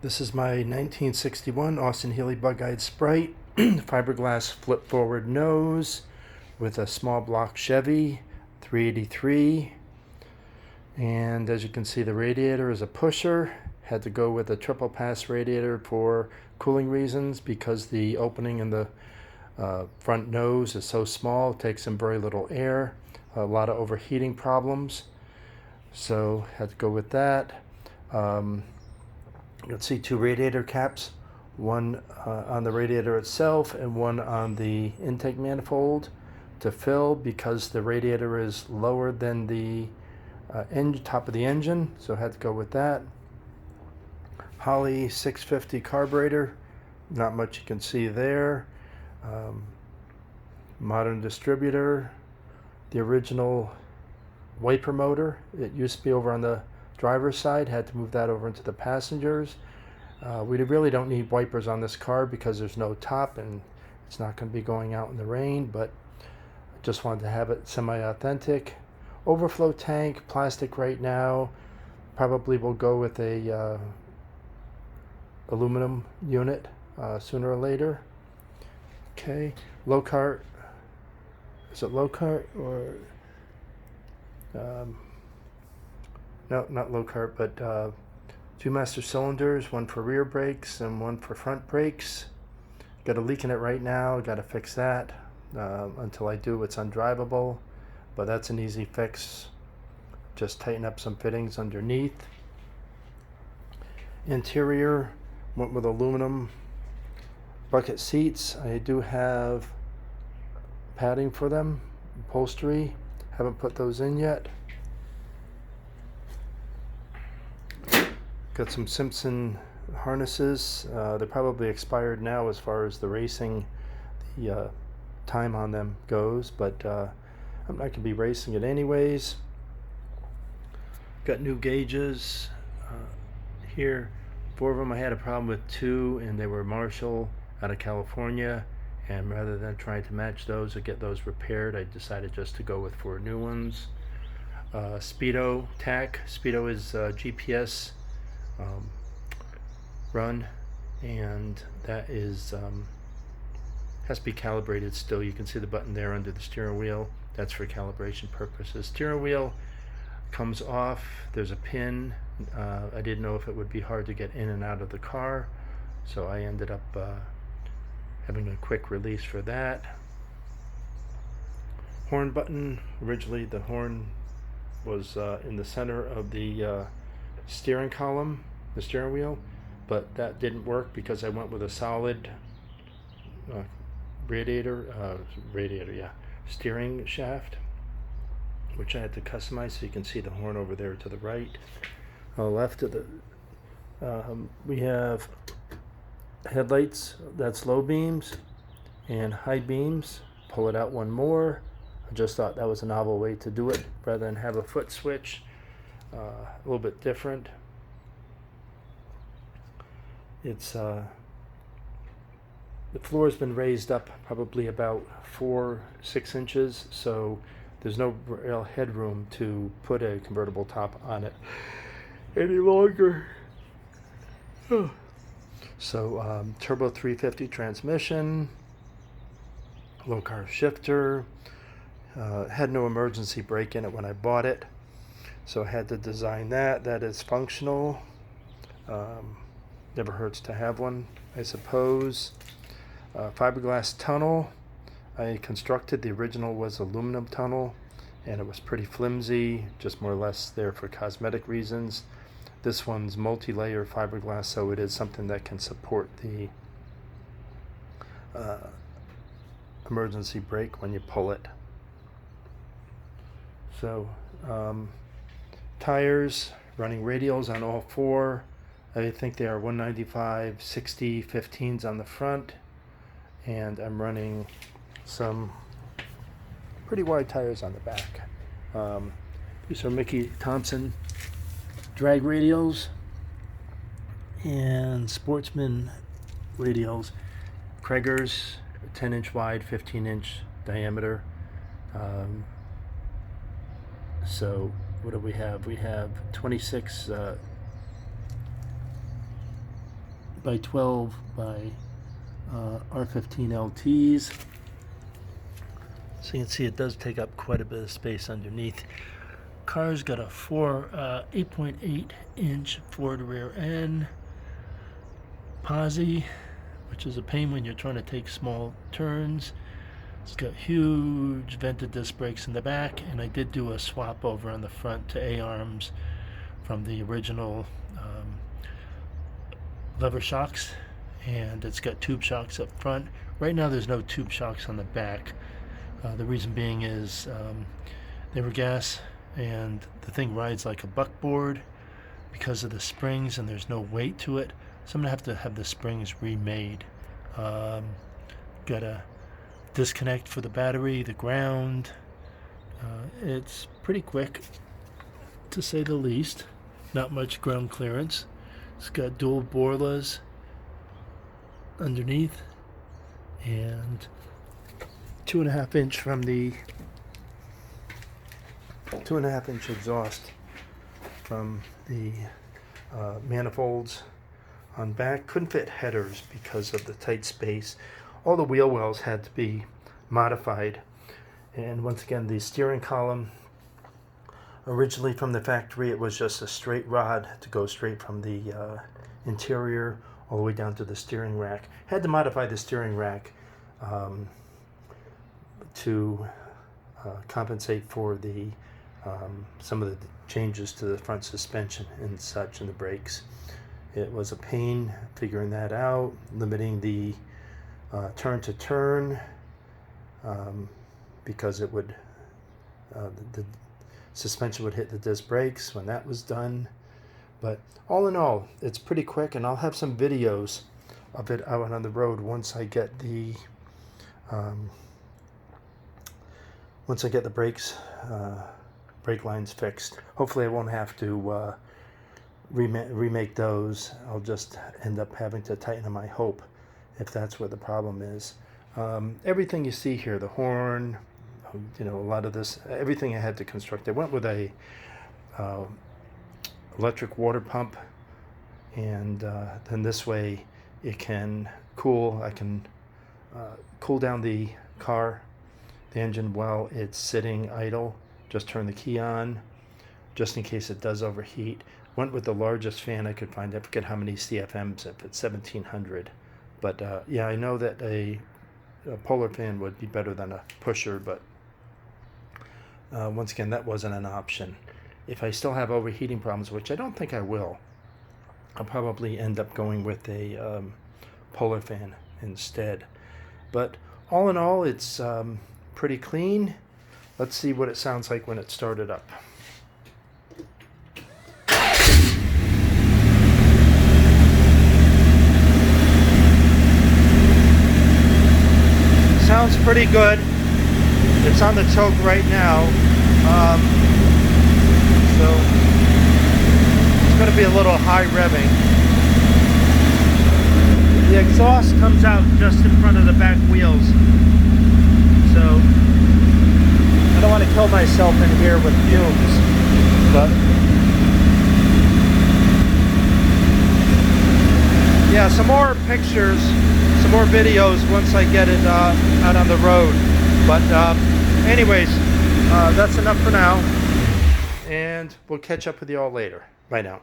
This is my 1961 Austin Healey Bugeye Sprite, fiberglass flip forward nose with a small block Chevy 383. And as you can see, the radiator is a pusher. Had to go with a triple pass radiator for cooling reasons because the opening in the front nose is so small, it takes in very little air, a lot of overheating problems. So had to go with that. You'll see two radiator caps, one on the radiator itself and one on the intake manifold to fill because the radiator is lower than the top of the engine, so I had to go with that. Holley 650 carburetor, not much you can see there. Modern distributor, the original wiper motor. It used to be over on the driver's side, had to move that over into the passengers. We really don't need wipers on this car because there's no top and it's not going to be going out in the rain, but I just wanted to have it semi-authentic. Overflow tank, plastic right now. Probably will go with a aluminum unit sooner or later. Okay, low cart. Is it low cart or no, not low cart, but two master cylinders, one for rear brakes and one for front brakes. Got a leak in it right now, got to fix that. Until I do, it's undrivable, but that's an easy fix. Just tighten up some fittings underneath. Interior, went with aluminum bucket seats. I do have padding for them, upholstery. Haven't put those in yet. Got some Simpson harnesses. They're probably expired now as far as the racing, the time on them goes, but I'm not going to be racing it anyways. Got new gauges here. 4 of them. I had a problem with 2, and they were Marshall out of California, and rather than trying to match those or get those repaired, I decided just to go with 4 new ones. Speedo tack. Speedo is GPS run, and that is has to be calibrated still. You can see the button there under the steering wheel. That's for calibration purposes. Steering wheel comes off. There's a pin. I didn't know if it would be hard to get in and out of the car, so I ended up having a quick release for that. Horn button. Originally the horn was in the center of the steering column, the steering wheel, but that didn't work because I went with a solid steering shaft, which I had to customize. So you can see the horn over there to the right. Left of the we have headlights, that's low beams, and high beams. Pull it out one more. I just thought that was a novel way to do it rather than have a foot switch. A little bit different. It's the floor has been raised up probably about 4-6 inches, so there's no real headroom to put a convertible top on it any longer. So turbo 350 transmission, low car shifter. Had no emergency brake in it when I bought it, so I had to design that. That is functional. Never hurts to have one, I suppose. Fiberglass tunnel. I constructed, the original was aluminum tunnel, and it was pretty flimsy, just more or less there for cosmetic reasons. This one's multi-layer fiberglass, so it is something that can support the emergency brake when you pull it. So tires, running radials on all 4. I think they are 195 60 15s on the front, and I'm running some pretty wide tires on the back. These are Mickey Thompson drag radials and Sportsman radials. Krager's 10-inch wide, 15-inch diameter. So what do we have? We have 26 by 12 by R15 LTs. So you can see it does take up quite a bit of space underneath. Car's got a 8.8 inch Ford rear end, posi, which is a pain when you're trying to take small turns. It's got huge vented disc brakes in the back, and I did do a swap over on the front to A-arms from the original lever shocks, and it's got tube shocks up front. Right now there's no tube shocks on the back. The reason being is they were gas, and the thing rides like a buckboard because of the springs, and there's no weight to it, so I'm gonna have to have the springs remade. Got a disconnect for the battery, the ground. It's pretty quick, to say the least. Not much ground clearance. It's got dual Borlas underneath, and 2.5 inch from the 2.5 inch exhaust from the manifolds on back. Couldn't fit headers because of the tight space. All the wheel wells had to be modified, and once again the steering column, originally from the factory it was just a straight rod to go straight from the interior all the way down to the steering rack. Had to modify the steering rack to compensate for the some of the changes to the front suspension and such, and the brakes. It was a pain figuring that out, limiting the turn to turn because it would the suspension would hit the disc brakes when that was done. But all in all, it's pretty quick, and I'll have some videos of it out on the road once I get the brakes brake lines fixed. Hopefully I won't have to remake those. I'll just end up having to tighten them, I hope, if that's where the problem is. Everything you see here, the horn, a lot of this, everything I had to construct. I went with a electric water pump, and then this way it can I can cool down the car, the engine, while it's sitting idle. Just turn the key on, just in case it does overheat. Went with the largest fan I could find. I forget how many CFMs, if it's 1700. But yeah, I know that a polar fan would be better than a pusher, but once again, that wasn't an option. If I still have overheating problems, which I don't think I will, I'll probably end up going with a polar fan instead. But all in all, it's pretty clean. Let's see what it sounds like when it's started up. Sounds pretty good. It's on the choke right now, so it's going to be a little high revving. The exhaust comes out just in front of the back wheels, so I don't want to kill myself in here with fumes, but yeah, some more pictures, some more videos once I get it out on the road. But anyways, that's enough for now, and we'll catch up with you all later. Bye now.